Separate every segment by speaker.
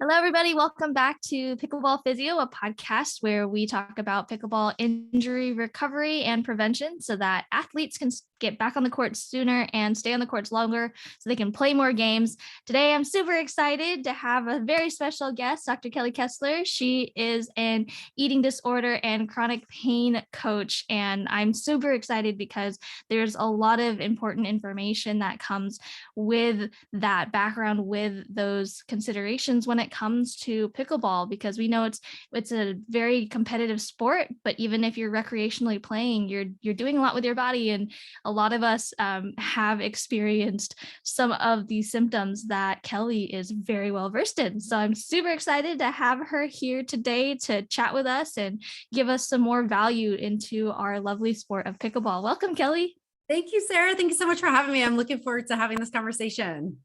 Speaker 1: Hello, everybody. Welcome back to Pickleball Physio, a podcast where we talk about pickleball injury recovery and prevention so that athletes can get back on the court sooner and stay on the courts longer so they can play more games. Today, I'm super excited to have a very special guest, Dr. Kelly Kessler. She is an eating disorder and chronic pain coach, and I'm super excited because there's a lot of important information that comes with that background, with those considerations when it comes to pickleball, because we know it's a very competitive sport, but even if you're recreationally playing, you're doing a lot with your body, and a lot of us have experienced some of these symptoms that Kelly is very well versed in. So I'm super excited to have her here today to chat with us and give us some more value into our lovely sport of pickleball. Welcome, Kelly.
Speaker 2: Thank you, Sarah. Thank you so much for having me. I'm looking forward to having this conversation.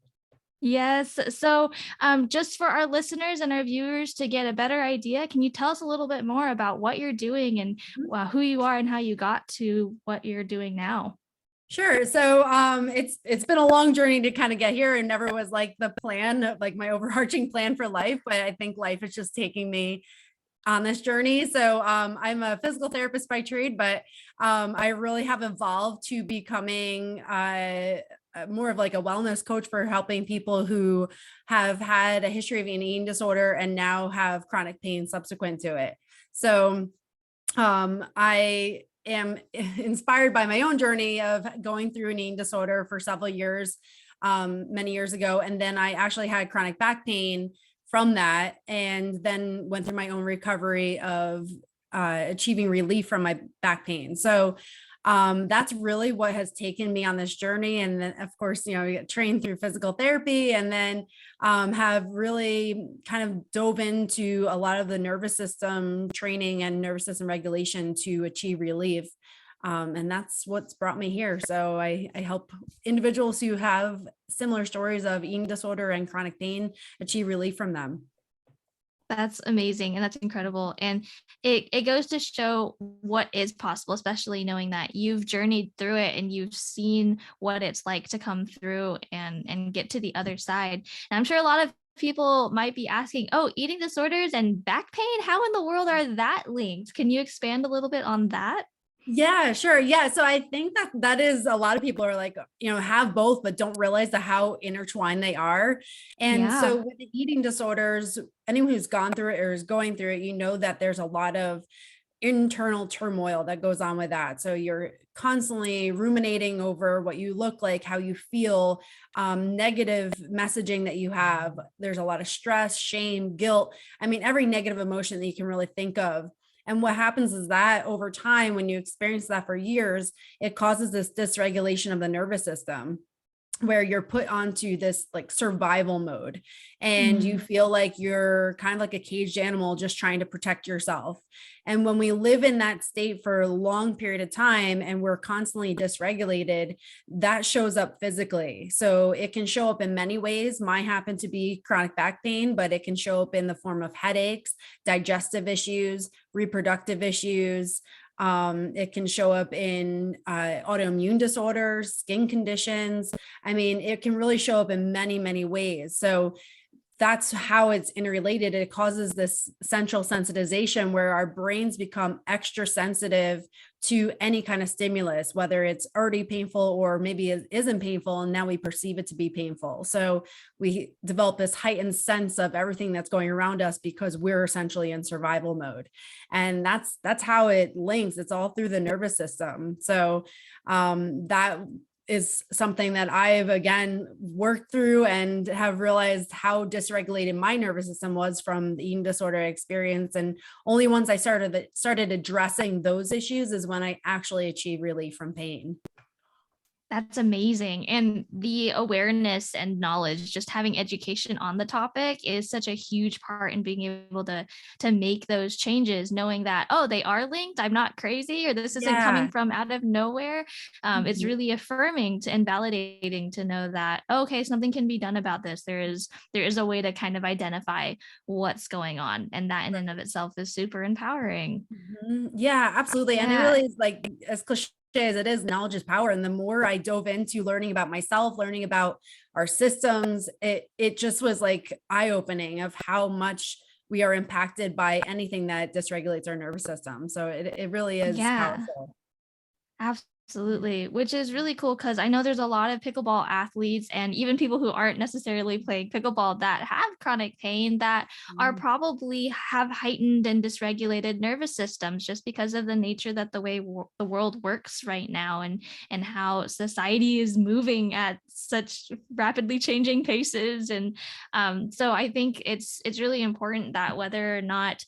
Speaker 1: Yes. So just for our listeners and our viewers to get a better idea, can you tell us a little bit more about what you're doing and who you are and how you got to what you're doing now?
Speaker 2: Sure. So it's been a long journey to kind of get here, and never was like the plan, like my overarching plan for life, but I think life is just taking me on this journey. So I'm a physical therapist by trade, but I really have evolved to becoming more of like a wellness coach for helping people who have had a history of an eating disorder and now have chronic pain subsequent to it. So I am inspired by my own journey of going through an eating disorder for several years, many years ago. And then I actually had chronic back pain from that, and then went through my own recovery of achieving relief from my back pain. So that's really what has taken me on this journey. And then, of course, you get trained through physical therapy, and then have really kind of dove into a lot of the nervous system training and nervous system regulation to achieve relief. And that's what's brought me here. So I help individuals who have similar stories of eating disorder and chronic pain achieve relief from them.
Speaker 1: That's amazing. And that's incredible. And it goes to show what is possible, especially knowing that you've journeyed through it and you've seen what it's like to come through and get to the other side. And I'm sure a lot of people might be asking, oh, eating disorders and back pain, how in the world are that linked? Can you expand a little bit on that?
Speaker 2: Yeah, sure. Yeah. So I think that is, a lot of people are like, have both, but don't realize how intertwined they are. And so
Speaker 1: Yeah.
Speaker 2: with the eating disorders, anyone who's gone through it or is going through it, that there's a lot of internal turmoil that goes on with that. So you're constantly ruminating over what you look like, how you feel, negative messaging that you have. There's a lot of stress, shame, guilt. I mean, every negative emotion that you can really think of. And what happens is that over time, when you experience that for years, it causes this dysregulation of the nervous system, where you're put onto this like survival mode, and you feel like you're kind of like a caged animal just trying to protect yourself. And when we live in that state for a long period of time and we're constantly dysregulated, that shows up physically. So it can show up in many ways. Mine happened to be chronic back pain, but it can show up in the form of headaches, digestive issues, reproductive issues. It can show up in autoimmune disorders, skin conditions. I mean, it can really show up in many, many ways. So that's how it's interrelated. It causes this central sensitization where our brains become extra sensitive to any kind of stimulus, whether it's already painful or maybe it isn't painful, and now we perceive it to be painful. So we develop this heightened sense of everything that's going around us because we're essentially in survival mode. And that's how it links. It's all through the nervous system. So that is something that I've again worked through and have realized how dysregulated my nervous system was from the eating disorder experience. And only once I started addressing those issues is when I actually achieved relief from pain.
Speaker 1: That's amazing. And the awareness and knowledge, just having education on the topic is such a huge part in being able to make those changes, knowing that, oh, they are linked. I'm not crazy, or this isn't coming from out of nowhere. It's really affirming and validating to know that, okay, something can be done about this. There is a way to kind of identify what's going on. And that in and of itself is super empowering.
Speaker 2: Yeah, absolutely. And it really is like, as cliche as it is, knowledge is power. And the more I dove into learning about myself, learning about our systems, it just was like eye-opening of how much we are impacted by anything that dysregulates our nervous system. So it really is
Speaker 1: Yeah.
Speaker 2: powerful.
Speaker 1: Absolutely, which is really cool because I know there's a lot of pickleball athletes and even people who aren't necessarily playing pickleball that have chronic pain that are probably have heightened and dysregulated nervous systems just because of the nature that the way the world works right now and how society is moving at such rapidly changing paces. And so I think it's really important that whether or not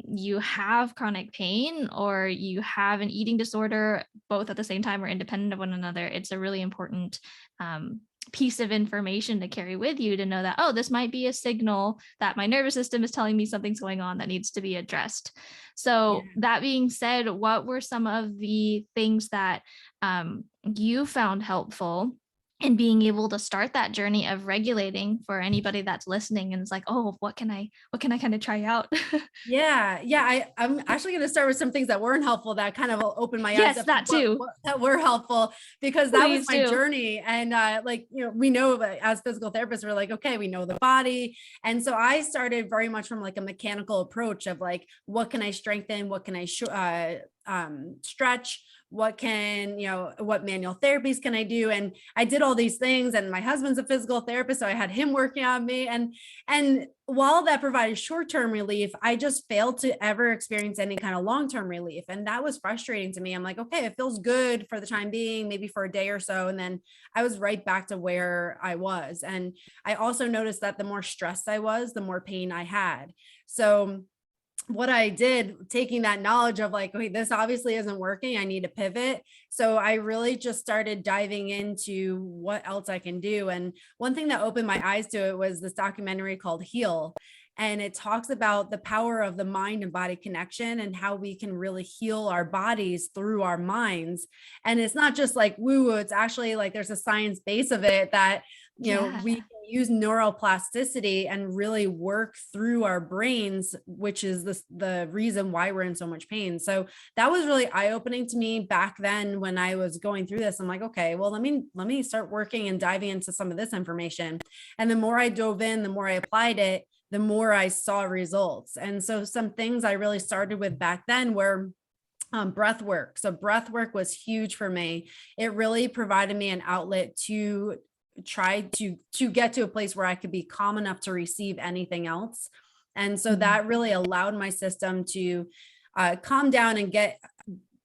Speaker 1: you have chronic pain or you have an eating disorder, both at the same time or independent of one another, it's a really important piece of information to carry with you to know that, oh, this might be a signal that my nervous system is telling me something's going on that needs to be addressed. So that being said, what were some of the things that you found helpful and being able to start that journey of regulating for anybody that's listening and is like, oh, what can I kind of try out?
Speaker 2: I'm actually going to start with some things that weren't helpful that kind of opened my eyes
Speaker 1: Yes,
Speaker 2: up
Speaker 1: that too.
Speaker 2: that were helpful, because that was
Speaker 1: Please
Speaker 2: my
Speaker 1: do.
Speaker 2: journey. And like, you know, we know that as physical therapists, we're like, okay, we know the body. And so I started very much from like a mechanical approach of like, what can I strengthen? What can I stretch? What can, you know, what manual therapies can I do? And I did all these things, and my husband's a physical therapist, so I had him working on me. And while that provided short-term relief, I just failed to ever experience any kind of long-term relief. And that was frustrating to me. I'm like, okay, it feels good for the time being, maybe for a day or so. And then I was right back to where I was. And I also noticed that the more stressed I was, the more pain I had. So what I did, taking that knowledge of like, okay, this obviously isn't working, I need to pivot. So I really just started diving into what else I can do. And one thing that opened my eyes to it was this documentary called Heal. And it talks about the power of the mind and body connection and how we can really heal our bodies through our minds. And it's not just like woo woo, it's actually like there's a science base of it that, you know, we can use neuroplasticity and really work through our brains, which is the reason why we're in so much pain. So that was really eye-opening to me back then when I was going through this. I'm like, okay, well, let me start working and diving into some of this information. And the more I dove in, the more I applied it, the more I saw results. And so some things I really started with back then were breath work. So breath work was huge for me. It really provided me an outlet to try to get to a place where I could be calm enough to receive anything else. And so that really allowed my system to calm down and get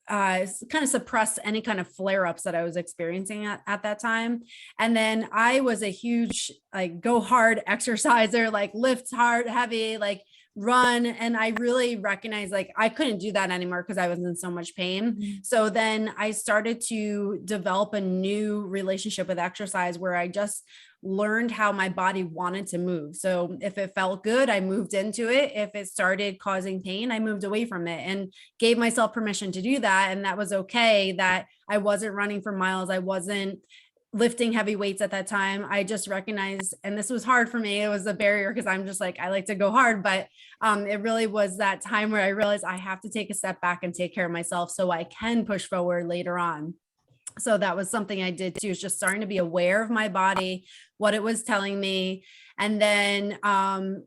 Speaker 2: kind of suppress any kind of flare-ups that I was experiencing at that time. And then I was a huge like go hard exerciser, like lift hard, heavy, like run. And I really recognized like I couldn't do that anymore because I was in so much pain. So then I started to develop a new relationship with exercise where I just learned how my body wanted to move. So if it felt good, I moved into it. If it started causing pain, I moved away from it and gave myself permission to do that. And that was okay, that I wasn't running for miles. I wasn't lifting heavy weights at that time. I just recognized, and this was hard for me. It was a barrier because I'm just like, I like to go hard, but it really was that time where I realized I have to take a step back and take care of myself so I can push forward later on. So that was something I did too, is just starting to be aware of my body, what it was telling me. And then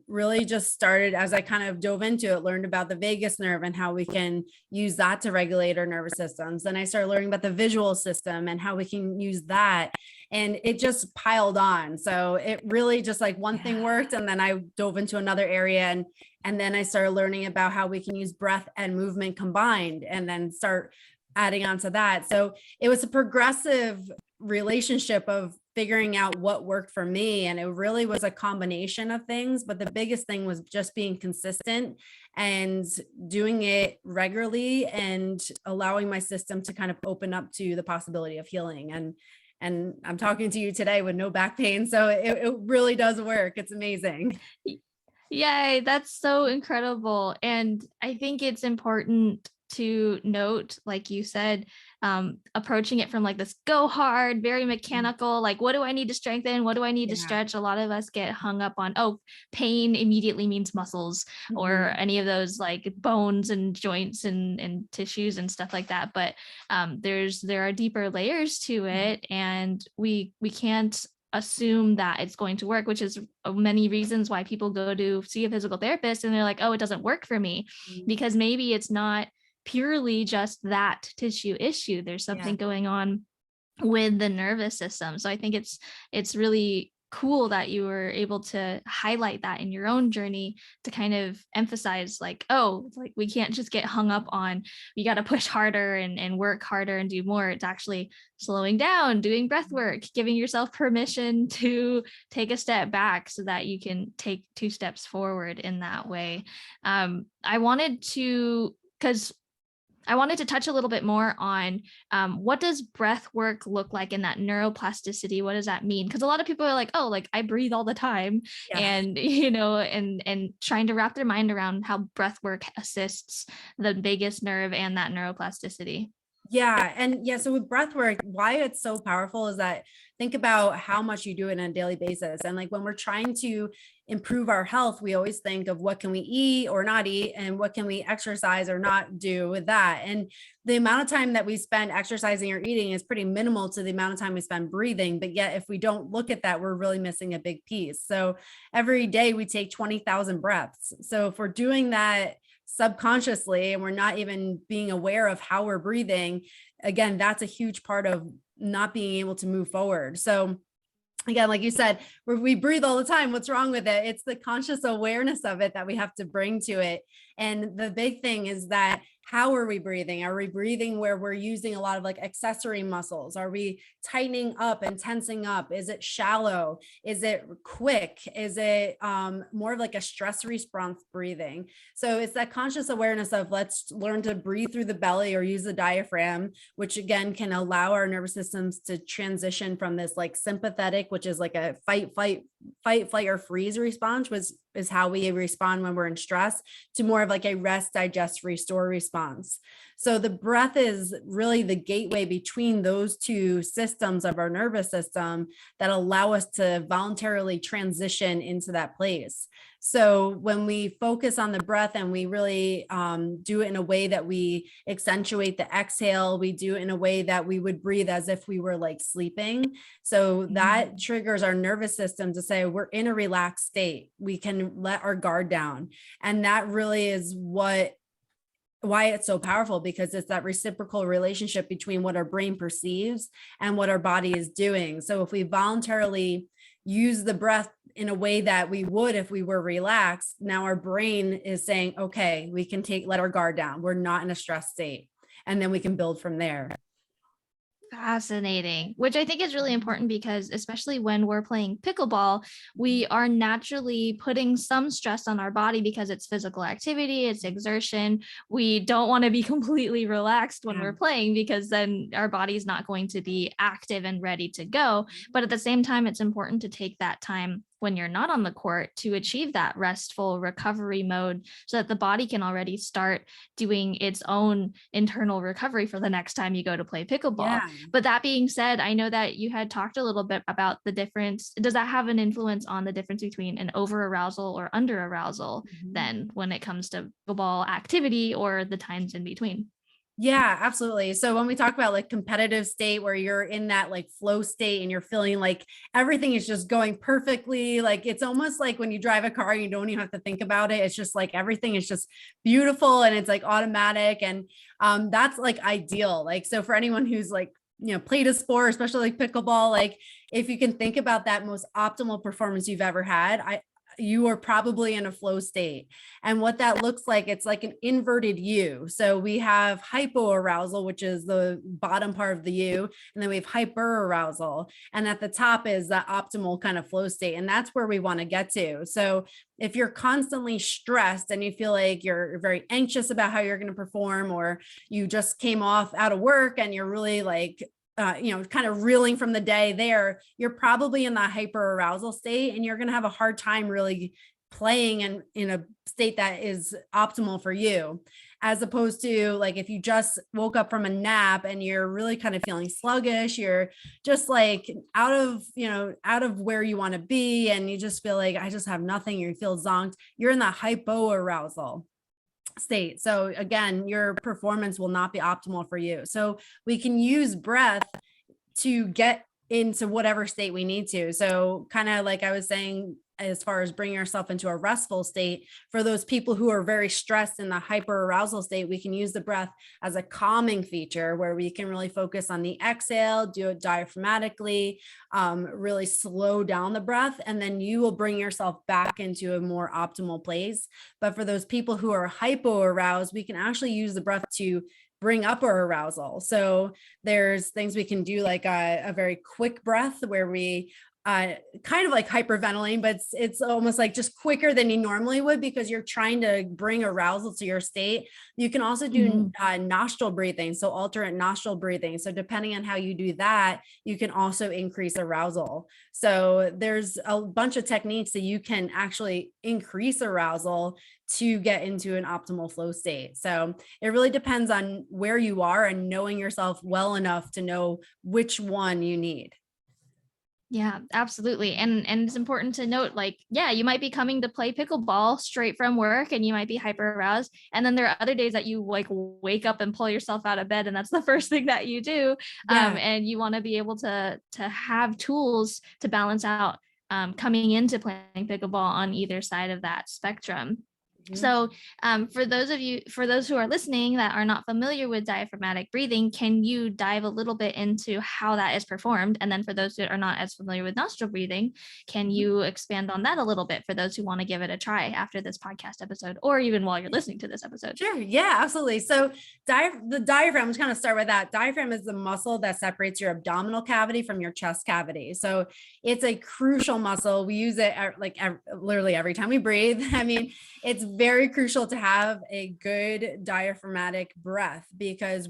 Speaker 2: really just started, as I kind of dove into it, learned about the vagus nerve and how we can use that to regulate our nervous systems. Then I started learning about the visual system and how we can use that. And it just piled on. So it really just like one thing worked. And then I dove into another area, and then I started learning about how we can use breath and movement combined, and then start adding on to that. So it was a progressive relationship of figuring out what worked for me. And it really was a combination of things, but the biggest thing was just being consistent and doing it regularly and allowing my system to kind of open up to the possibility of healing. And I'm talking to you today with no back pain. So it really does work. It's amazing.
Speaker 1: Yay, that's so incredible. And I think it's important to note, like you said, approaching it from like this go hard, very mechanical, like what do I need to strengthen? What do I need to stretch? A lot of us get hung up on, oh, pain immediately means muscles or any of those like bones and joints and tissues and stuff like that. But there are deeper layers to it, and we can't assume that it's going to work, which is many reasons why people go to see a physical therapist and they're like, oh, it doesn't work for me, because maybe it's not purely just that tissue issue. There's something going on with the nervous system. So I think it's really cool that you were able to highlight that in your own journey to kind of emphasize like, oh, like we can't just get hung up on, you got to push harder and work harder and do more. It's actually slowing down, doing breath work, giving yourself permission to take a step back so that you can take 2 steps forward in that way. I wanted to touch a little bit more on what does breath work look like in that neuroplasticity? What does that mean? Because a lot of people are like, oh, like I breathe all the time, and and trying to wrap their mind around how breath work assists the vagus nerve and that neuroplasticity.
Speaker 2: So with breath work, why it's so powerful is that think about how much you do it on a daily basis. And like when we're trying to improve our health, we always think of what can we eat or not eat and what can we exercise or not do with that. And the amount of time that we spend exercising or eating is pretty minimal to the amount of time we spend breathing. But yet, if we don't look at that, we're really missing a big piece. So every day we take 20,000 breaths. So if we're doing that subconsciously and we're not even being aware of how we're breathing, again, that's a huge part of not being able to move forward. So again, like you said, we breathe all the time. What's wrong with it? It's the conscious awareness of it that we have to bring to it. And the big thing is that how are we breathing? Are we breathing where we're using a lot of like accessory muscles? Are we tightening up and tensing up? Is it shallow? Is it quick? Is it more of like a stress response breathing? So it's that conscious awareness of let's learn to breathe through the belly or use the diaphragm, which again can allow our nervous systems to transition from this like sympathetic, which is like a fight, flight, or freeze response, which is how we respond when we're in stress, to more of like a rest, digest, restore response. So the breath is really the gateway between those two systems of our nervous system that allow us to voluntarily transition into that place. So when we focus on the breath and we really do it in a way that we accentuate the exhale, we do it in a way that we would breathe as if we were like sleeping. So that triggers our nervous system to say we're in a relaxed state. We can let our guard down. And that really is why it's so powerful, because it's that reciprocal relationship between what our brain perceives and what our body is doing. So if we voluntarily use the breath in a way that we would if we were relaxed, now our brain is saying, okay, we can let our guard down. We're not in a stress state. And then we can build from there.
Speaker 1: Fascinating, which I think is really important because especially when we're playing pickleball, we are naturally putting some stress on our body because it's physical activity, it's exertion. We don't want to be completely relaxed when we're playing because then our body's not going to be active and ready to go. But at the same time, it's important to take that time when you're not on the court to achieve that restful recovery mode so that the body can already start doing its own internal recovery for the next time you go to play pickleball. But that being said, I know that you had talked a little bit about the difference. Does that have an influence on the difference between an over arousal or under arousal then when it comes to pickleball activity or the times in between?
Speaker 2: Yeah, absolutely. So when we talk about like competitive state where you're in that like flow state and you're feeling like everything is just going perfectly, like it's almost like when you drive a car, you don't even have to think about it. It's just like everything is just beautiful and it's like automatic. And that's like ideal. Like, so for anyone who's like, played a sport, especially like pickleball, like if you can think about that most optimal performance you've ever had, you are probably in a flow state. And what that looks like, it's like an inverted U. So we have hypoarousal, which is the bottom part of the U, and then we have hyperarousal. And at the top is that optimal kind of flow state. And that's where we want to get to. So if you're constantly stressed and you feel like you're very anxious about how you're going to perform, or you just came out of work and you're really like, kind of reeling from the day there, you're probably in that hyper arousal state and you're going to have a hard time really playing in a state that is optimal for you, as opposed to like if you just woke up from a nap and you're really kind of feeling sluggish, you're just like out of where you want to be, and you just feel like I just have nothing, you feel zonked, you're in that hypoarousal state. So again, your performance will not be optimal for you. So we can use breath to get into whatever state we need to. So kind of like I was saying, as far as bringing yourself into a restful state, for those people who are very stressed in the hyperarousal state, we can use the breath as a calming feature where we can really focus on the exhale, do it diaphragmatically, really slow down the breath, and then you will bring yourself back into a more optimal place. But for those people who are hypoaroused, we can actually use the breath to bring up our arousal. So there's things we can do, like a very quick breath where we kind of like hyperventilating, but it's almost like just quicker than you normally would because you're trying to bring arousal to your state. You can also do nostril breathing, so alternate nostril breathing. So depending on how you do that, you can also increase arousal. So there's a bunch of techniques that you can actually increase arousal to get into an optimal flow state. So it really depends on where you are and knowing yourself well enough to know which one you need.
Speaker 1: Yeah, absolutely. And it's important to note, like, yeah, you might be coming to play pickleball straight from work and you might be hyper aroused. And then there are other days that you like wake up and pull yourself out of bed and that's the first thing that you do.
Speaker 2: Yeah.
Speaker 1: And you want to be able to have tools to balance out coming into playing pickleball on either side of that spectrum. So for those who are listening that are not familiar with diaphragmatic breathing, can you dive a little bit into how that is performed? And then for those that are not as familiar with nostril breathing, can you expand on that a little bit for those who want to give it a try after this podcast episode, or even while you're listening to this episode?
Speaker 2: Sure. Yeah, absolutely. So the diaphragm, let's kind of start with that. Diaphragm is the muscle that separates your abdominal cavity from your chest cavity. So it's a crucial muscle. We use it literally every time we breathe. I mean, it's very crucial to have a good diaphragmatic breath because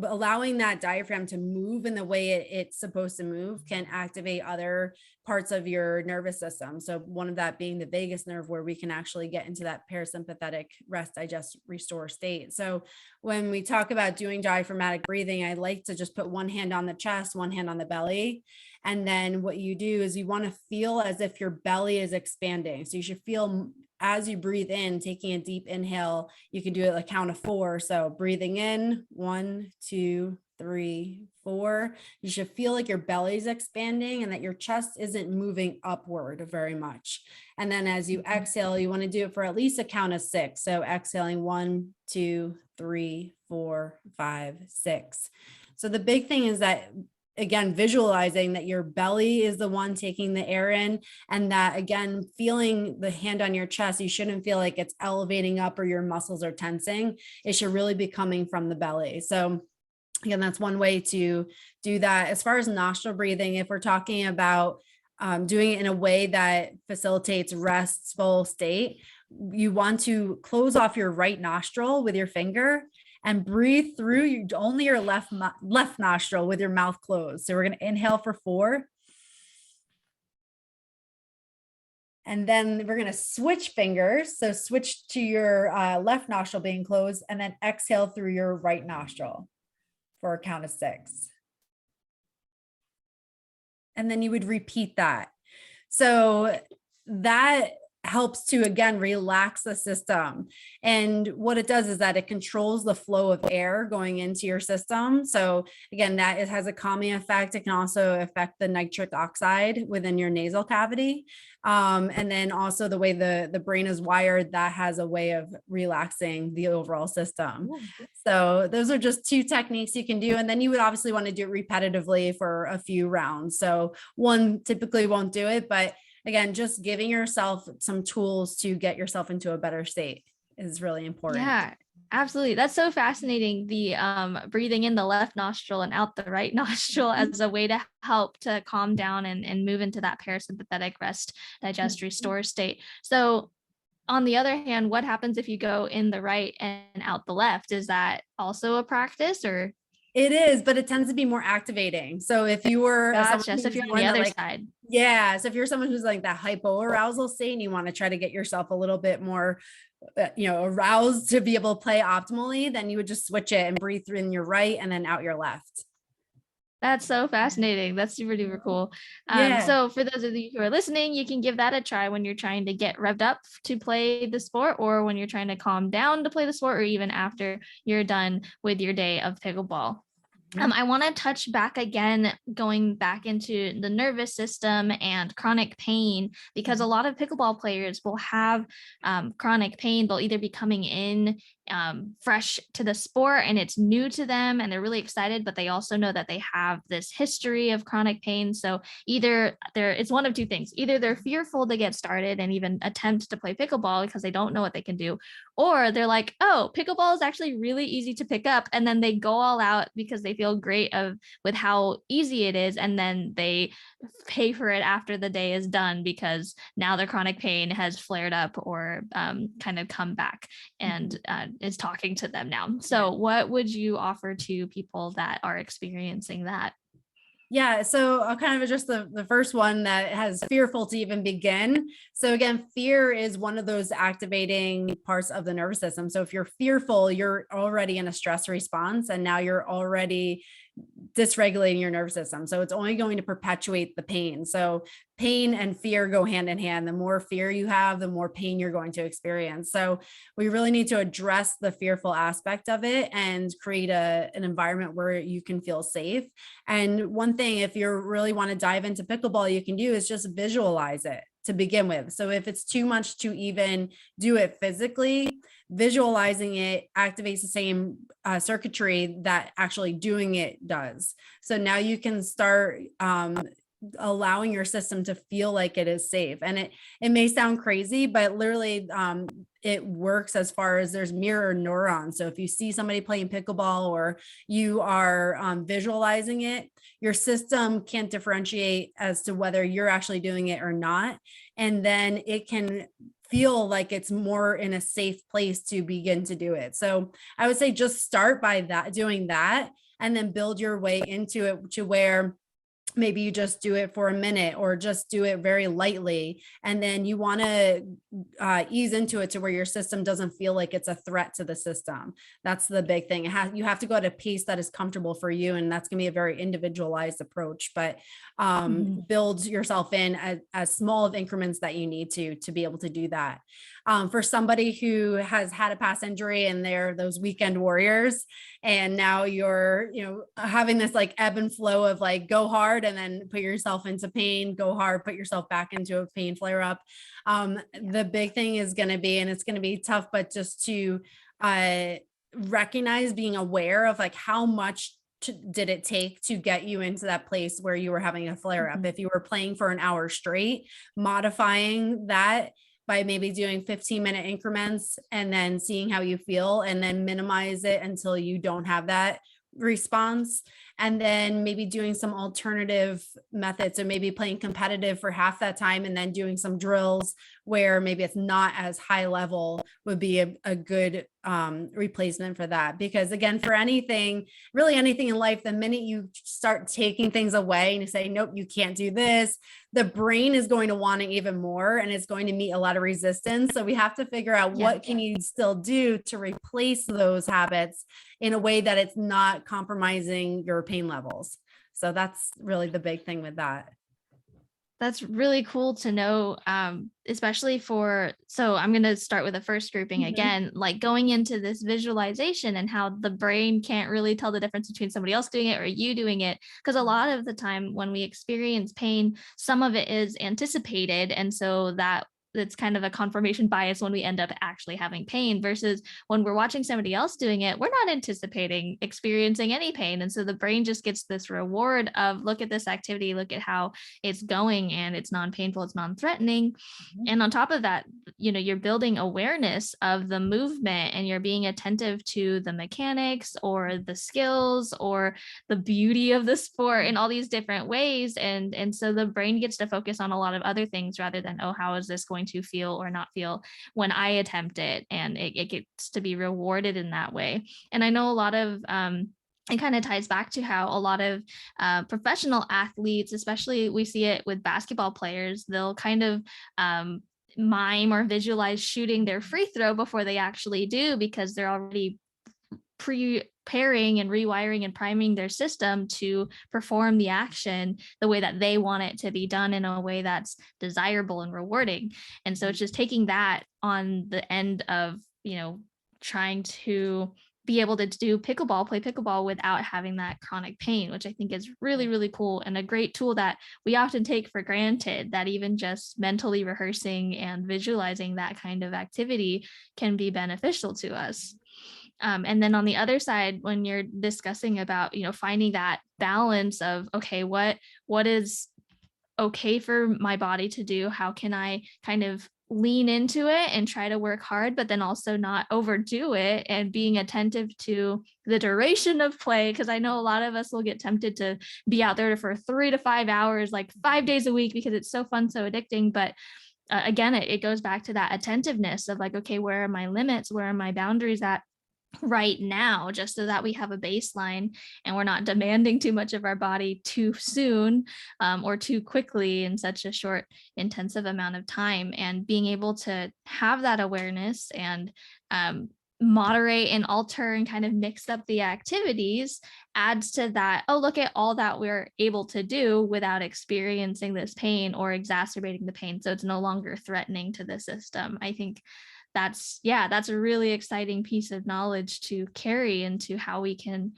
Speaker 2: allowing that diaphragm to move in the way it's supposed to move can activate other parts of your nervous system. So one of that being the vagus nerve, where we can actually get into that parasympathetic rest, digest, restore state. So when we talk about doing diaphragmatic breathing, I like to just put one hand on the chest, one hand on the belly. And then what you do is you want to feel as if your belly is expanding. So you should feel as you breathe in, taking a deep inhale, you can do it like count of 4. So breathing in, 1, 2, 3, 4. You should feel like your belly's expanding and that your chest isn't moving upward very much. And then as you exhale, you want to do it for at least a count of 6. So exhaling 1, 2, 3, 4, 5, 6. So the big thing is that, again, visualizing that your belly is the one taking the air in, and that, again, feeling the hand on your chest, you shouldn't feel like it's elevating up or your muscles are tensing. It should really be coming from the belly. So again, that's one way to do that. As far as nostril breathing, if we're talking about doing it in a way that facilitates restful state, you want to close off your right nostril with your finger and breathe through only your left nostril with your mouth closed. So we're going to inhale for 4. And then we're going to switch fingers. So switch to your left nostril being closed, and then exhale through your right nostril for a count of 6. And then you would repeat that. So that helps to, again, relax the system. And what it does is that it controls the flow of air going into your system. So again, it has a calming effect. It can also affect the nitric oxide within your nasal cavity. And then also the way the brain is wired, that has a way of relaxing the overall system. So those are just 2 techniques you can do. And then you would obviously want to do it repetitively for a few rounds. So one typically won't do it, but again, just giving yourself some tools to get yourself into a better state is really important.
Speaker 1: Yeah, absolutely. That's so fascinating. The breathing in the left nostril and out the right nostril as a way to help to calm down and move into that parasympathetic rest, digest, restore state. So on the other hand, what happens if you go in the right and out the left? Is that also a practice, or?
Speaker 2: It is, but it tends to be more activating. So if you were someone
Speaker 1: Gotcha. So if
Speaker 2: who's
Speaker 1: you're on
Speaker 2: more
Speaker 1: the
Speaker 2: in the
Speaker 1: other
Speaker 2: like,
Speaker 1: side.
Speaker 2: yeah, so if you're someone who's like that hypoarousal state and you want to try to get yourself a little bit more, aroused to be able to play optimally, then you would just switch it and breathe through in your right and then out your left.
Speaker 1: That's so fascinating. That's super duper cool.
Speaker 2: Yeah.
Speaker 1: So for those of you who are listening, you can give that a try when you're trying to get revved up to play the sport, or when you're trying to calm down to play the sport, or even after you're done with your day of pickleball. I want to touch back again, going back into the nervous system and chronic pain, because a lot of pickleball players will have chronic pain. They'll either be coming in fresh to the sport and it's new to them and they're really excited, but they also know that they have this history of chronic pain. So either it's one of two things: either they're fearful to get started and even attempt to play pickleball because they don't know what they can do, or they're like, oh, pickleball is actually really easy to pick up, and then they go all out because they feel great with how easy it is, and then they pay for it after the day is done because now their chronic pain has flared up or kind of come back and is talking to them now. So what would you offer to people that are experiencing that?
Speaker 2: Yeah, so I'll kind of address the first one, that has fearful to even begin. So again, fear is one of those activating parts of the nervous system. So if you're fearful, you're already in a stress response, and now you're already dysregulating your nervous system. So it's only going to perpetuate the pain. So pain and fear go hand in hand. The more fear you have, the more pain you're going to experience. So we really need to address the fearful aspect of it and create an environment where you can feel safe. And one thing, if you really want to dive into pickleball, you can do is just visualize it to begin with. So if it's too much to even do it physically, visualizing it activates the same circuitry that actually doing it does. So now you can start allowing your system to feel like it is safe. And it may sound crazy, but literally it works as far as there's mirror neurons. So if you see somebody playing pickleball or you are visualizing it, your system can't differentiate as to whether you're actually doing it or not. And then it can feel like it's more in a safe place to begin to do it. So I would say just start by doing that, and then build your way into it to where maybe you just do it for a minute or just do it very lightly. And then you want to ease into it to where your system doesn't feel like it's a threat to the system. That's the big thing. You have to go at a pace that is comfortable for you. And that's going to be a very individualized approach, but build yourself in as small of increments that you need to be able to do that. For somebody who has had a past injury and they're those weekend warriors, and now you're, having this like ebb and flow of like, go hard and then put yourself into pain, go hard, put yourself back into a pain flare up. The big thing is going to be, and it's going to be tough, but just to recognize, being aware of like how much did it take to get you into that place where you were having a flare up. If you were playing for an hour straight, modifying that by maybe doing 15-minute increments and then seeing how you feel, and then minimize it until you don't have that response. And then maybe doing some alternative methods. So maybe playing competitive for half that time and then doing some drills where maybe it's not as high level would be a good replacement for that. Because again, for anything, really anything in life, the minute you start taking things away and you say, nope, you can't do this, the brain is going to want it even more, and it's going to meet a lot of resistance. So we have to figure out what can you still do to replace those habits in a way that it's not compromising your pain levels. So that's really the big thing with that.
Speaker 1: That's really cool to know, especially so I'm going to start with the first grouping again, like going into this visualization and how the brain can't really tell the difference between somebody else doing it or you doing it. Because a lot of the time when we experience pain, some of it is anticipated. And so it's kind of a confirmation bias when we end up actually having pain, versus when we're watching somebody else doing it, we're not anticipating experiencing any pain. And so the brain just gets this reward of, look at this activity, look at how it's going, and it's non-painful, it's non-threatening. And on top of that, you're building awareness of the movement, and you're being attentive to the mechanics or the skills or the beauty of the sport in all these different ways. And so the brain gets to focus on a lot of other things rather than, oh, how is this going to feel or not feel when I attempt it? And it gets to be rewarded in that way. And I know a lot of it kind of ties back to how a lot of professional athletes, especially we see it with basketball players, they'll kind of mime or visualize shooting their free throw before they actually do, because they're already preparing and rewiring and priming their system to perform the action the way that they want it to be done, in a way that's desirable and rewarding. And so it's just taking that on the end of, trying to be able to play pickleball without having that chronic pain, which I think is really, really cool, and a great tool that we often take for granted, that even just mentally rehearsing and visualizing that kind of activity can be beneficial to us. And then on the other side, when you're discussing about, finding that balance of, okay, what is okay for my body to do? How can I kind of lean into it and try to work hard, but then also not overdo it, and being attentive to the duration of play? Because I know a lot of us will get tempted to be out there for 3 to 5 hours, like 5 days a week, because it's so fun, so addicting. But again, it goes back to that attentiveness of like, okay, where are my limits? Where are my boundaries at right now, just so that we have a baseline and we're not demanding too much of our body too soon, or too quickly in such a short, intensive amount of time. And being able to have that awareness and moderate and alter and kind of mix up the activities adds to that. Oh, look at all that we're able to do without experiencing this pain or exacerbating the pain. So it's no longer threatening to the system. I think that's a really exciting piece of knowledge to carry into how we can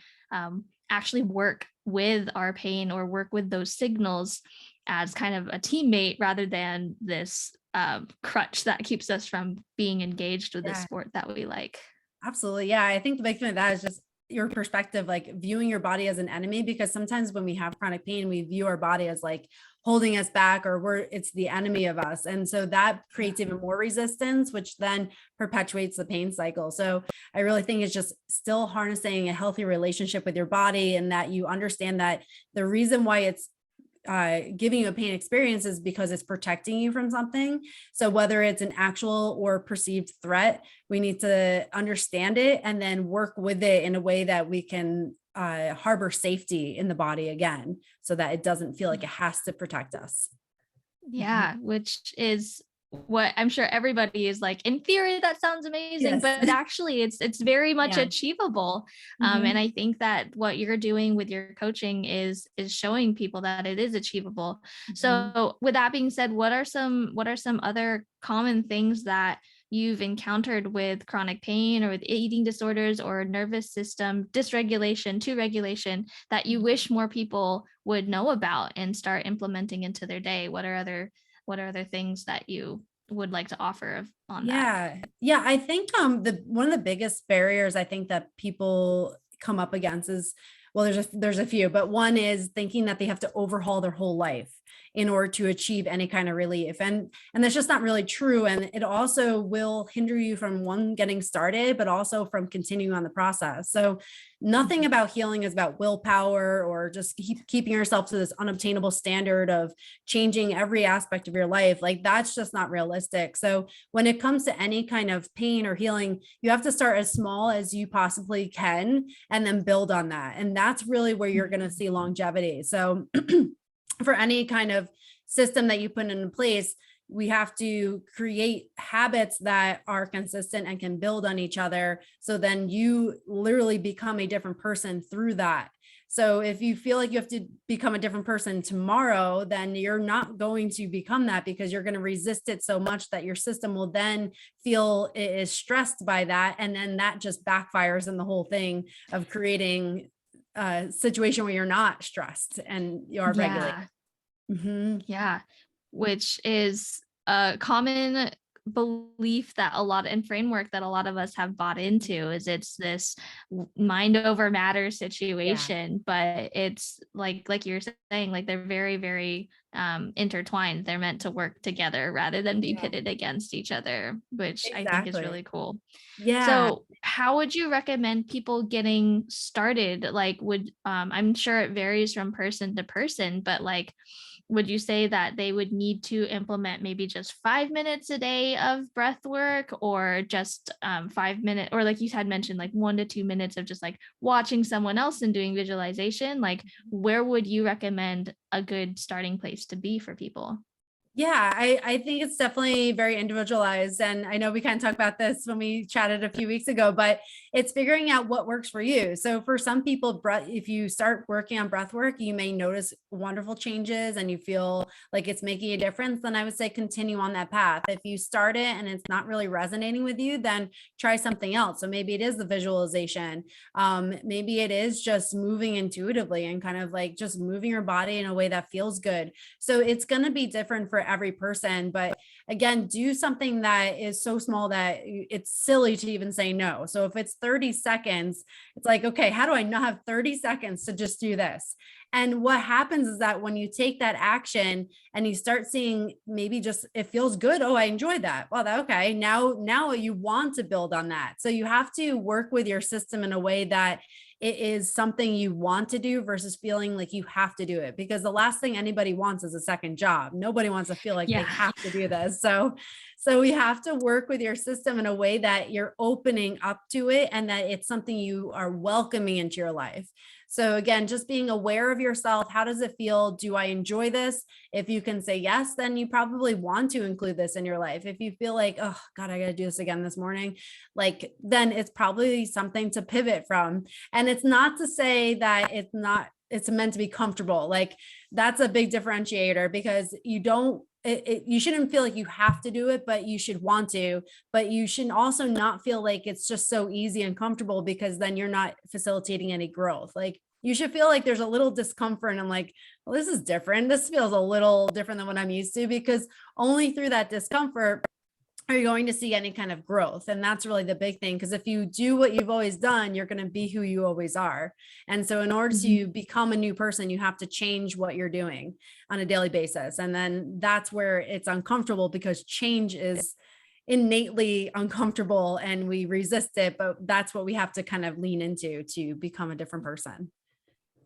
Speaker 1: actually work with our pain or work with those signals as kind of a teammate, rather than this crutch that keeps us from being engaged with the sport that we like.
Speaker 2: Absolutely. Yeah. I think the big thing of that is just your perspective, like viewing your body as an enemy, because sometimes when we have chronic pain, we view our body as like holding us back, or it's the enemy of us. And so that creates even more resistance, which then perpetuates the pain cycle. So I really think it's just still harnessing a healthy relationship with your body, and that you understand that the reason why it's giving you a pain experience is because it's protecting you from something. So whether it's an actual or perceived threat, we need to understand it and then work with it in a way that we can harbor safety in the body again, so that it doesn't feel like it has to protect us.
Speaker 1: Yeah, which is what I'm sure everybody is like, in theory, that sounds amazing,
Speaker 2: Yes.
Speaker 1: but actually it's very much achievable. And I think that what you're doing with your coaching is showing people that it is achievable. So with that being said, what are some other common things that you've encountered with chronic pain or with eating disorders or nervous system dysregulation to regulation that you wish more people would know about and start implementing into their day? What are other things that you would like to offer on that?
Speaker 2: Yeah. I think one of the biggest barriers I think that people come up against is, well, there's a few, but one is thinking that they have to overhaul their whole life in order to achieve any kind of relief. And that's just not really true. And it also will hinder you from getting started, but also from continuing on the process. So nothing about healing is about willpower or just keeping yourself to this unobtainable standard of changing every aspect of your life. Like that's just not realistic. So when it comes to any kind of pain or healing, you have to start as small as you possibly can and then build on that. And that's really where you're going to see longevity. So for any kind of system that you put into place, we have to create habits that are consistent and can build on each other. So then you literally become a different person through that. So if you feel like you have to become a different person tomorrow, then you're not going to become that, because you're going to resist it so much that your system will then feel it is stressed by that. And then that just backfires in the whole thing of creating a situation where you're not stressed and you are regulated.
Speaker 1: Yeah, which is a common belief that and framework that a lot of us have bought into, is it's this mind over matter situation. But it's like you're saying, like they're very, very intertwined. They're meant to work together rather than be pitted against each other, which I think is really cool. So how would you recommend people getting started? Like I'm sure it varies from person to person, but like would you say that they would need to implement maybe just 5 minutes a day of breath work, or just 5 minutes, or like you had mentioned, like 1 to 2 minutes of just like watching someone else and doing visualization? Like, where would you recommend a good starting place to be for people?
Speaker 2: Yeah, I think it's definitely very individualized. And I know we kind of talked about this when we chatted a few weeks ago, but it's figuring out what works for you. So for some people, if you start working on breath work, you may notice wonderful changes and you feel like it's making a difference. Then I would say continue on that path. If you start it and it's not really resonating with you, then try something else. So maybe it is the visualization. Maybe it is just moving intuitively and kind of like just moving your body in a way that feels good. So it's going to be different for every person. But again, do something that is so small that it's silly to even say no. So if it's 30 seconds, it's like, okay, how do I not have 30 seconds to just do this? And what happens is that when you take that action and you start seeing maybe just it feels good. Oh, I enjoyed that. Well, okay. Now you want to build on that. So you have to work with your system in a way that it is something you want to do versus feeling like you have to do it, because the last thing anybody wants is a second job. Nobody wants to feel like they
Speaker 1: Yeah.
Speaker 2: have to do this. So we have to work with your system in a way that you're opening up to it and that it's something you are welcoming into your life. So again, just being aware of yourself. How does it feel? Do I enjoy this? If you can say yes, then you probably want to include this in your life. If you feel like, oh God, I got to do this again this morning, like then it's probably something to pivot from. And it's not to say that it's meant to be comfortable. Like that's a big differentiator, because you shouldn't feel like you have to do it, but you should want to, but you should also not feel like it's just so easy and comfortable, because then you're not facilitating any growth. Like you should feel like there's a little discomfort and I'm like, well, this is different. This feels a little different than what I'm used to, because only through that discomfort are you going to see any kind of growth. And that's really the big thing, because if you do what you've always done, you're going to be who you always are. And so in order
Speaker 1: Mhm.
Speaker 2: to become a new person, you have to change what you're doing on a daily basis. And then that's where it's uncomfortable, because change is innately uncomfortable and we resist it, but that's what we have to kind of lean into to become a different person.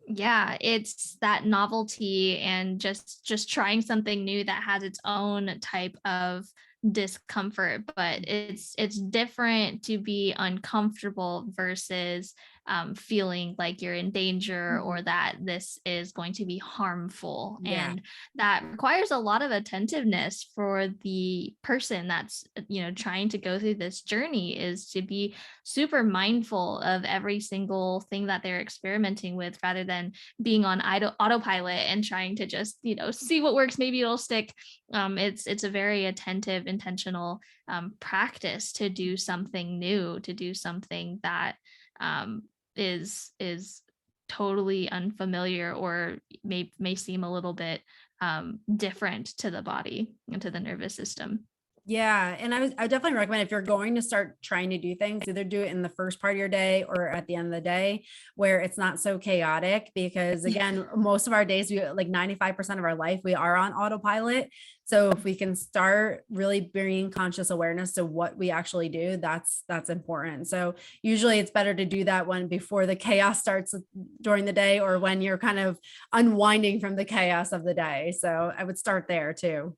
Speaker 1: Yeah, it's that novelty and just trying something new that has its own type of discomfort, but it's different to be uncomfortable versus feeling like you're in danger,
Speaker 2: Mhm.
Speaker 1: or that this is going to be harmful.
Speaker 2: Yeah.
Speaker 1: And that requires a lot of attentiveness for the person that's trying to go through this journey, is to be super mindful of every single thing that they're experimenting with, rather than being on autopilot and trying to just see what works, maybe it'll stick. It's a very attentive, intentional practice to do something new, to do something that um, is totally unfamiliar, or may seem a little bit different to the body and to the nervous system.
Speaker 2: Yeah. And I definitely recommend, if you're going to start trying to do things, either do it in the first part of your day or at the end of the day where it's not so chaotic. Because again, most of our days, we like 95% of our life, we are on autopilot. So if we can start really bringing conscious awareness to what we actually do, that's important. So usually it's better to do that when before the chaos starts during the day, or when you're kind of unwinding from the chaos of the day. So I would start there too.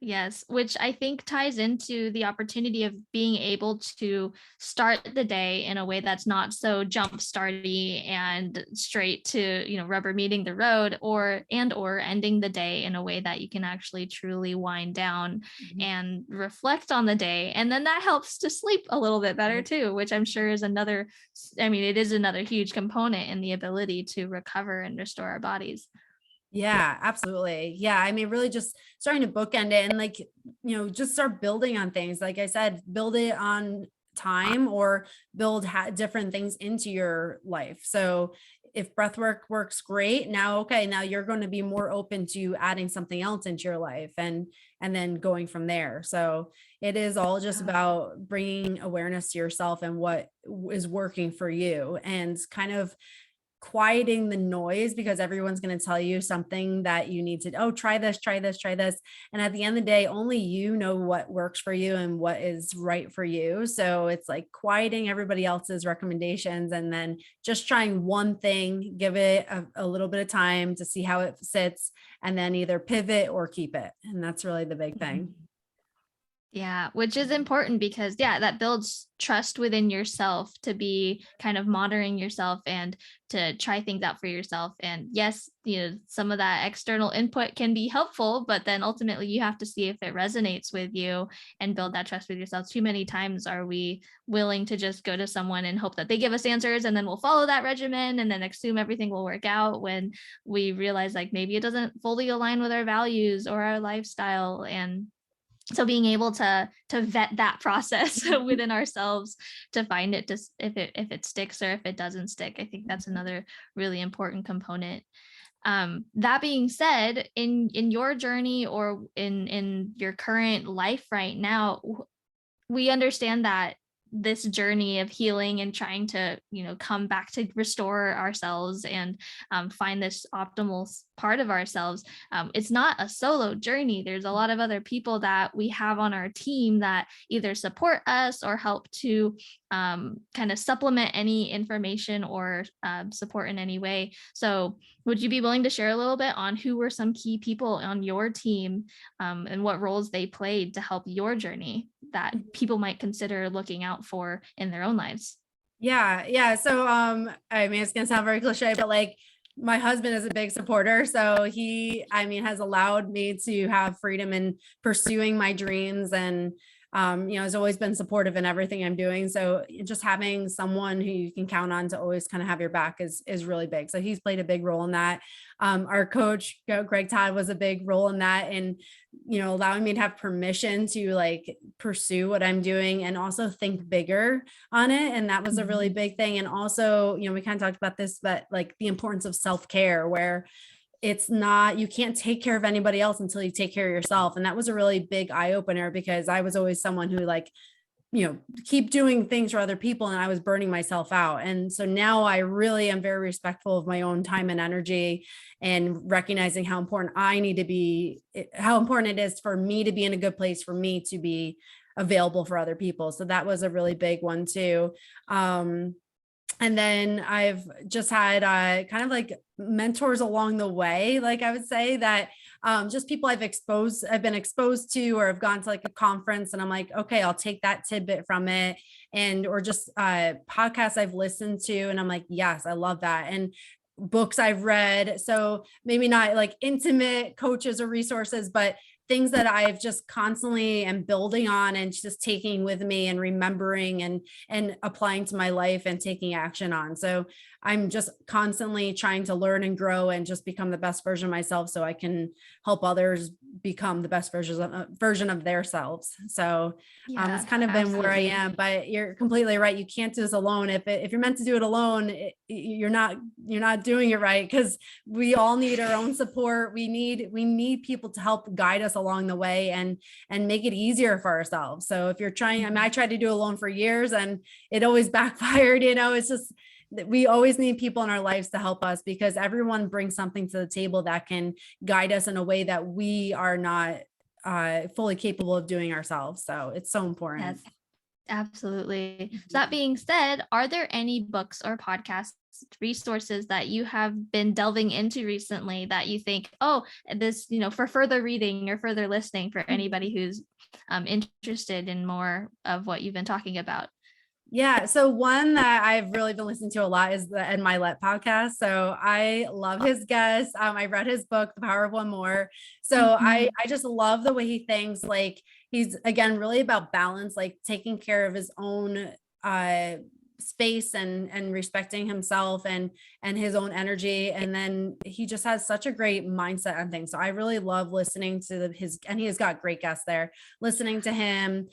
Speaker 1: Yes, which I think ties into the opportunity of being able to start the day in a way that's not so jump starty and straight to, rubber meeting the road, or ending the day in a way that you can actually truly wind down
Speaker 2: Mhm.
Speaker 1: and reflect on the day. And then that helps to sleep a little bit better
Speaker 2: Right.
Speaker 1: too, which I'm sure is it is another huge component in the ability to recover and restore our bodies.
Speaker 2: Yeah, absolutely. Yeah. I mean, really just starting to bookend it and like, just start building on things. Like I said, build it on time, or build different things into your life. So if breath work works great, now, okay, now you're going to be more open to adding something else into your life, and then going from there. So it is all just
Speaker 1: Yeah.
Speaker 2: about bringing awareness to yourself and what is working for you, and kind of quieting the noise, because everyone's going to tell you something that you need to, oh, try this, try this, try this. And at the end of the day, only you know what works for you and what is right for you. So it's like quieting everybody else's recommendations and then just trying one thing, give it a little bit of time to see how it sits, and then either pivot or keep it. And that's really the big thing.
Speaker 1: Yeah, which is important because that builds trust within yourself to be kind of monitoring yourself and to try things out for yourself. And yes, some of that external input can be helpful, but then ultimately you have to see if it resonates with you and build that trust with yourself. Too many times are we willing to just go to someone and hope that they give us answers and then we'll follow that regimen and then assume everything will work out, when we realize like maybe it doesn't fully align with our values or our lifestyle. And so being able to vet that process within ourselves to find it, just if it sticks or if it doesn't stick, I think that's another really important component. That being said, in your journey or in your current life right now, we understand that this journey of healing and trying to come back to restore ourselves and find this optimal part of ourselves, it's not a solo journey. There's a lot of other people that we have on our team that either support us or help to kind of supplement any information or support in any way. So would you be willing to share a little bit on who were some key people on your team and what roles they played to help your journey that people might consider looking out for in their own lives?
Speaker 2: Yeah. So, I mean, it's going to sound very cliche, but like my husband is a big supporter. So he, has allowed me to have freedom in pursuing my dreams, and, has always been supportive in everything I'm doing. So just having someone who you can count on to always kind of have your back is really big. So he's played a big role in that. Our coach, Greg Todd, was a big role in that. And, allowing me to have permission to like pursue what I'm doing and also think bigger on it. And that was a really big thing. And also, we kind of talked about this, but like the importance of self-care, where it's not, you can't take care of anybody else until you take care of yourself. And that was a really big eye opener, because I was always someone who like, keep doing things for other people, and I was burning myself out. And so now I really am very respectful of my own time and energy, and recognizing how important how important it is for me to be in a good place, for me to be available for other people. So that was a really big one too. And then I've just had kind of like mentors along the way. Like I would say that just people I've been exposed to, or have gone to like a conference and I'm like, okay, I'll take that tidbit from it. And, or just podcasts I've listened to and I'm like, yes, I love that. And books I've read. So maybe not like intimate coaches or resources, but things that I've just constantly am building on and just taking with me and remembering and applying to my life and taking action on. So I'm just constantly trying to learn and grow and just become the best version of myself, so I can help others become the best version of themselves. So it's kind of been where I am, but you're completely right. You can't do this alone. If you're meant to do it alone, you're not doing it right, because we all need our own support. We need people to help guide us along the way and make it easier for ourselves. So if you're trying, I tried to do it alone for years and it always backfired. It's just, we always need people in our lives to help us, because everyone brings something to the table that can guide us in a way that we are not fully capable of doing ourselves. So it's so important.
Speaker 1: Yes, absolutely. So that being said, are there any books or podcasts, resources that you have been delving into recently that you think, oh, this, for further reading or further listening for anybody who's interested in more of what you've been talking about?
Speaker 2: Yeah. So one that I've really been listening to a lot is the Ed Milet podcast. So I love his guests. I read his book, The Power of One More. So I just love the way he thinks. Like he's, again, really about balance, like taking care of his own space and respecting himself and his own energy. And then he just has such a great mindset on things. So I really love listening to and he has got great guests there, listening to him.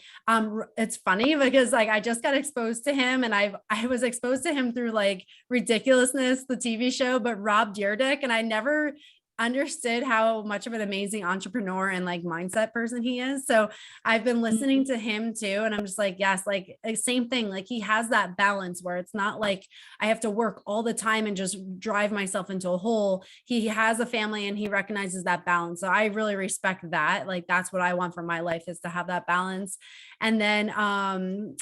Speaker 2: It's funny because like I just got exposed to him, and I was exposed to him through like Ridiculousness, the TV show, but Rob Dyrdek, and I never understood how much of an amazing entrepreneur and like mindset person he is. So I've been listening to him too. And I'm just like, yes, like same thing. Like he has that balance where it's not like I have to work all the time and just drive myself into a hole. He has a family and he recognizes that balance. So I really respect that. Like that's what I want for my life, is to have that balance. And then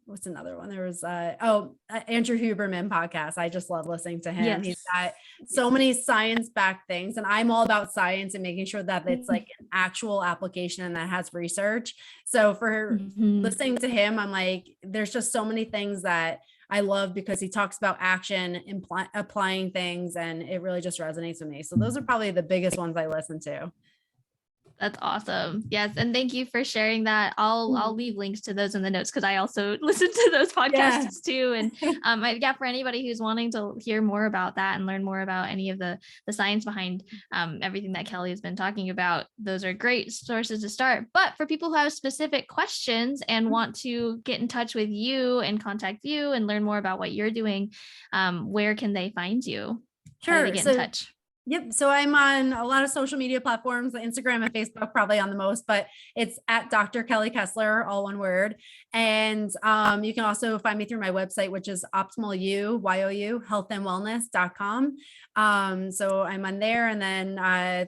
Speaker 2: what's another one? There was Andrew Huberman podcast. I just love listening to him.
Speaker 1: Yes.
Speaker 2: He's got so many science-backed things, and I'm all about science and making sure that it's like an actual application and that has research. So for listening to him, I'm like, there's just so many things that I love, because he talks about action, applying things, and it really just resonates with me. So those are probably the biggest ones I listen to.
Speaker 1: That's awesome. Yes. And thank you for sharing that. I'll leave links to those in the notes, because I also listen to those podcasts too. And for anybody who's wanting to hear more about that and learn more about any of the science behind everything that Kelly has been talking about, those are great sources to start. But for people who have specific questions and want to get in touch with you and contact you and learn more about what you're doing, where can they find you?
Speaker 2: Sure.
Speaker 1: To get in touch?
Speaker 2: Yep. So I'm on a lot of social media platforms, Instagram and Facebook, probably on the most, but it's at Dr. Kelly Kessler, all one word. And you can also find me through my website, which is optimalu, YOU, healthandwellness.com. So I'm on there, and then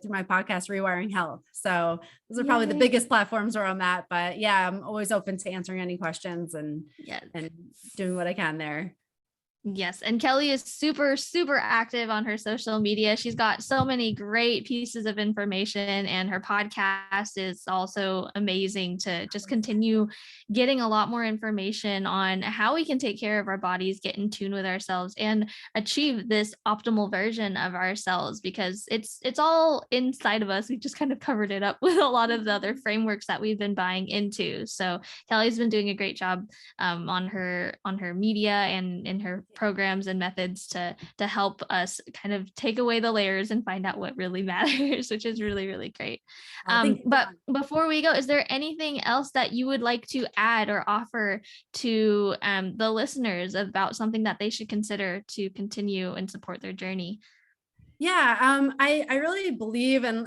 Speaker 2: through my podcast, Rewiring Health. So those are probably the biggest platforms where I'm at, but yeah, I'm always open to answering any questions and doing what I can there.
Speaker 1: Yes. And Kelly is super, super active on her social media. She's got so many great pieces of information, and her podcast is also amazing to just continue getting a lot more information on how we can take care of our bodies, get in tune with ourselves, and achieve this optimal version of ourselves, because it's all inside of us. We just kind of covered it up with a lot of the other frameworks that we've been buying into. So Kelly's been doing a great job on her media and in her programs and methods to help us kind of take away the layers and find out what really matters, which is really, really great. But before we go, is there anything else that you would like to add or offer to the listeners about something that they should consider to continue and support their journey?
Speaker 2: Yeah, I really believe, and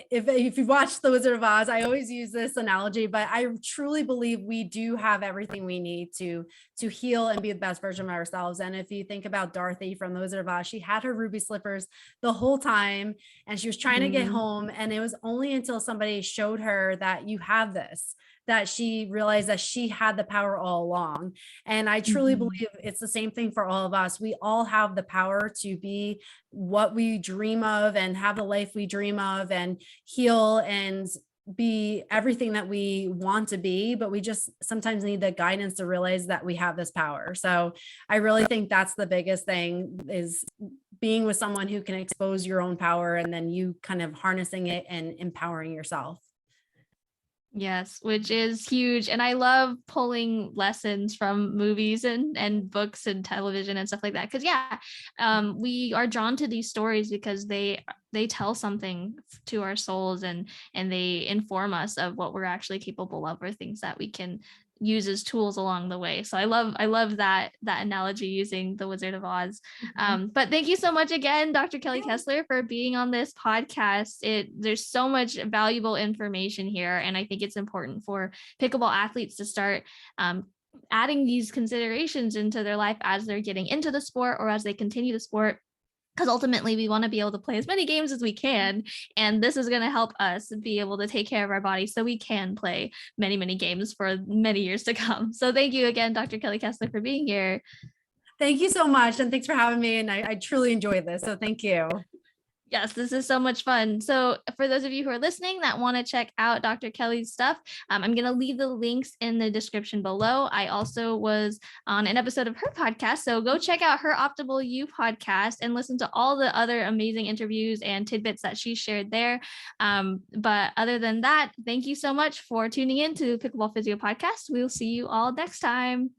Speaker 2: if you've watched The Wizard of Oz, I always use this analogy, but I truly believe we do have everything we need to heal and be the best version of ourselves. And if you think about Dorothy from The Wizard of Oz, she had her ruby slippers the whole time, and she was trying to get home. And it was only until somebody showed her that you have this, that she realized that she had the power all along. And I truly believe it's the same thing for all of us. We all have the power to be what we dream of and have the life we dream of and heal and be everything that we want to be, but we just sometimes need the guidance to realize that we have this power. So I really think that's the biggest thing, is being with someone who can expose your own power, and then you kind of harnessing it and empowering yourself.
Speaker 1: Yes, which is huge. And I love pulling lessons from movies and books and television and stuff like that. Because we are drawn to these stories because they tell something to our souls, and they inform us of what we're actually capable of, or things that we can use as tools along the way. So I love that analogy, using The Wizard of Oz. But thank you so much again, Dr. Kelly Kessler, for being on this podcast. There's so much valuable information here, and I think it's important for pickleball athletes to start adding these considerations into their life as they're getting into the sport or as they continue the sport. Because ultimately we want to be able to play as many games as we can. And this is going to help us be able to take care of our bodies so we can play many, many games for many years to come. So thank you again, Dr. Kelly Kessler, for being here.
Speaker 2: Thank you so much. And thanks for having me. And I truly enjoyed this. So thank you.
Speaker 1: Yes, this is so much fun. So for those of you who are listening that want to check out Dr. Kelly's stuff, I'm going to leave the links in the description below. I also was on an episode of her podcast, so go check out her Optimal You podcast and listen to all the other amazing interviews and tidbits that she shared there. But other than that, thank you so much for tuning in to Pickleball Physio Podcast. We'll see you all next time.